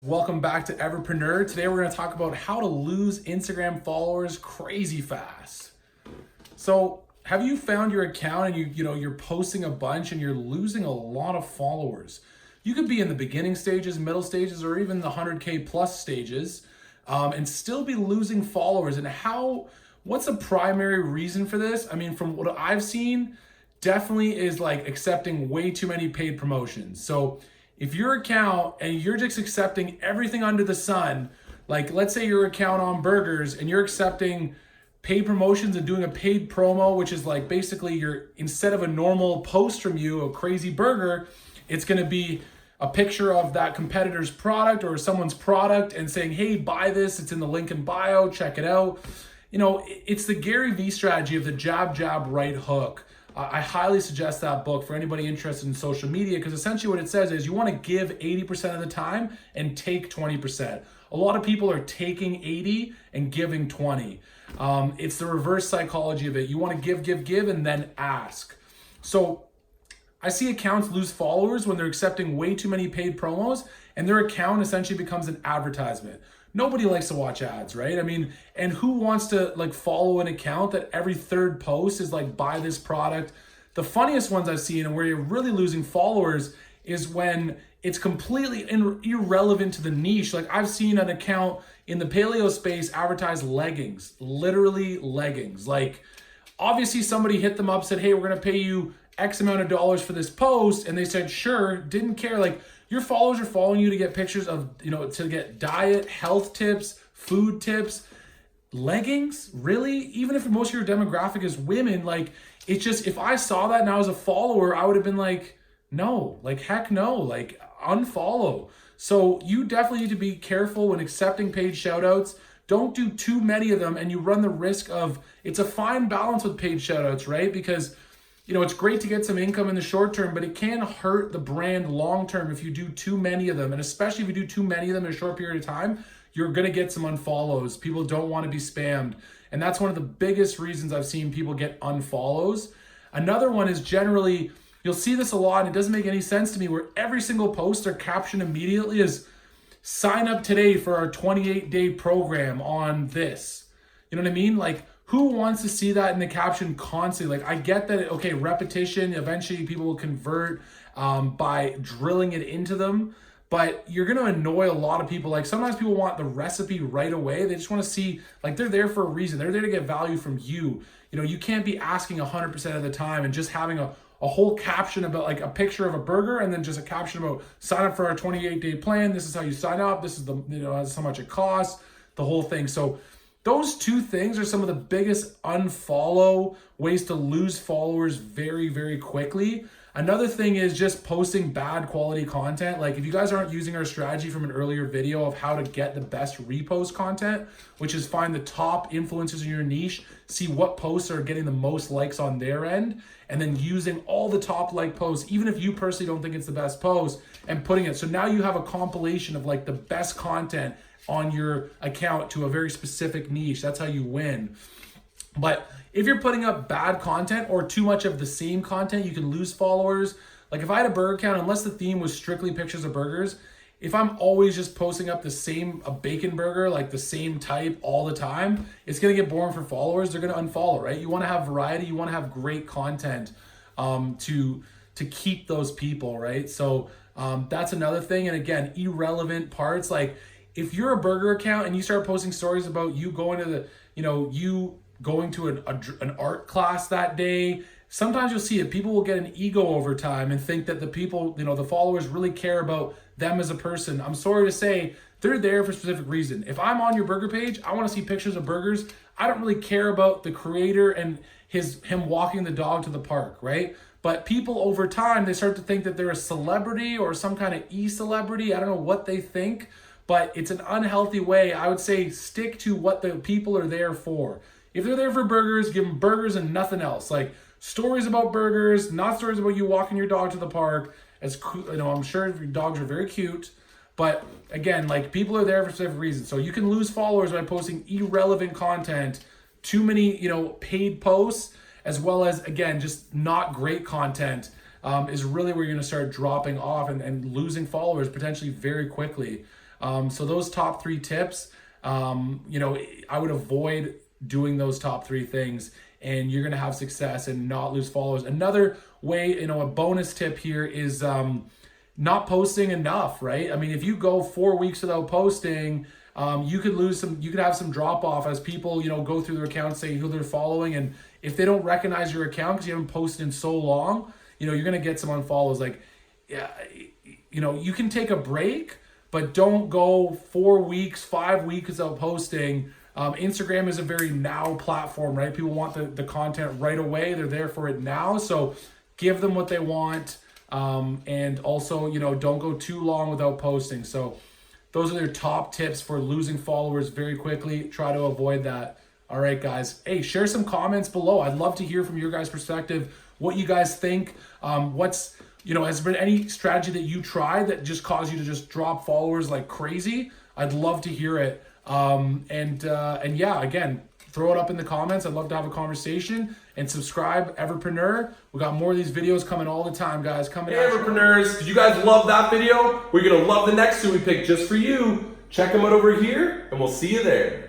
Welcome back to Everpreneur. Today we're going to talk about how to lose Instagram followers crazy fast. So, have you found your account and you're posting a bunch and you're losing a lot of followers? You could be in the beginning stages, middle stages, or even the 100K plus stages, and still be losing followers. And what's the primary reason for this? I mean, from what I've seen, definitely is like accepting way too many paid promotions. So if your account and you're just accepting everything under the sun, like let's say your account on burgers and you're accepting paid promotions and doing a paid promo, which is like basically instead of a normal post from you, a crazy burger, it's going to be a picture of that competitor's product or someone's product and saying, hey, buy this. It's in the link in bio. Check it out. It's the Gary Vee strategy of the jab, jab, right hook. I highly suggest that book for anybody interested in social media, because essentially what it says is you want to give 80% of the time and take 20%. A lot of people are taking 80 and giving 20. It's the reverse psychology of it. You want to give, and then ask. So I see accounts lose followers when they're accepting way too many paid promos and their account essentially becomes an advertisement. Nobody likes to watch ads, right? I mean, and who wants to like follow an account that every third post is like, buy this product? The funniest ones I've seen and where you're really losing followers is when it's completely irrelevant to the niche. Like I've seen an account in the paleo space advertise leggings, literally leggings. Like obviously somebody hit them up, said, hey, we're going to pay you X amount of dollars for this post. And they said, sure, didn't care. Like your followers are following you to get pictures of, to get diet, health tips, food tips, leggings. Really? Even if most of your demographic is women, like it's just, if I saw that and I was a follower, I would have been like, no, like heck no, like unfollow. So you definitely need to be careful when accepting paid shoutouts. Don't do too many of them and you run the risk of, it's a fine balance with paid shoutouts, right? Because it's great to get some income in the short term, but it can hurt the brand long term if you do too many of them. And especially if you do too many of them in a short period of time, you're going to get some unfollows. People don't want to be spammed. And that's one of the biggest reasons I've seen people get unfollows. Another one is generally, you'll see this a lot, and it doesn't make any sense to me, where every single post or caption immediately is, sign up today for our 28-day program on this. You know what I mean? Like, who wants to see that in the caption constantly? Like, I get that, okay, repetition, eventually people will convert by drilling it into them, but you're going to annoy a lot of people. Like, sometimes people want the recipe right away. They just want to see, like, they're there for a reason. They're there to get value from you. You can't be asking 100% of the time and just having a whole caption about like a picture of a burger and then just a caption about sign up for our 28-day plan. This is how you sign up. This is this is how much it costs, the whole thing. So those two things are some of the biggest unfollow ways to lose followers very, very quickly. Another thing is just posting bad quality content. Like if you guys aren't using our strategy from an earlier video of how to get the best repost content, which is find the top influencers in your niche, see what posts are getting the most likes on their end, and then using all the top like posts, even if you personally don't think it's the best post, and putting it. So now you have a compilation of like the best content on your account to a very specific niche. That's how you win. But if you're putting up bad content or too much of the same content, you can lose followers. Like if I had a burger account, unless the theme was strictly pictures of burgers, if I'm always just posting up a bacon burger, like the same type all the time, it's going to get boring for followers. They're going to unfollow, right? You want to have variety. You want to have great content to keep those people, right? So that's another thing. And again, irrelevant parts. Like if you're a burger account and you start posting stories about you going to you going to an art class that day, sometimes you'll see it. People will get an ego over time and think that the people, the followers really care about them as a person. I'm sorry to say, they're there for a specific reason. If I'm on your burger page, I want to see pictures of burgers. I don't really care about the creator and him walking the dog to the park, right? But people over time, they start to think that they're a celebrity or some kind of e-celebrity. I don't know what they think, but it's an unhealthy way. I would say stick to what the people are there for. If they're there for burgers, give them burgers and nothing else. Like stories about burgers, not stories about you walking your dog to the park. I'm sure your dogs are very cute, but again, like people are there for specific reasons. So you can lose followers by posting irrelevant content, too many, paid posts, as well as, again, just not great content is really where you're going to start dropping off and losing followers potentially very quickly. So those top 3 tips, you know, I would avoid doing those top 3 things, and you're going to have success and not lose followers. Another way, you know, a bonus tip here is not posting enough, right? I mean, if you go 4 weeks without posting, you could have some drop off as people, you know, go through their account, say who they're following. And if they don't recognize your account because you haven't posted in so long, you know, you're going to get some unfollows. Like, yeah, you know, you can take a break, but don't go 4 weeks, 5 weeks without posting. Instagram is a very now platform, right? People want the content right away. They're there for it now. So give them what they want. And also, you know, don't go too long without posting. So those are their top tips for losing followers very quickly. Try to avoid that. All right, guys. Hey, share some comments below. I'd love to hear from your guys' perspective, what you guys think. You know, has there been any strategy that you tried that just caused you to just drop followers like crazy? I'd love to hear it. And yeah, again, throw it up in the comments. I'd love to have a conversation, and subscribe, Everpreneur. We got more of these videos coming all the time, guys. Coming Hey, Everpreneurs, did you guys love that video? We're gonna love the next two we picked just for you. Check them out over here, and we'll see you there.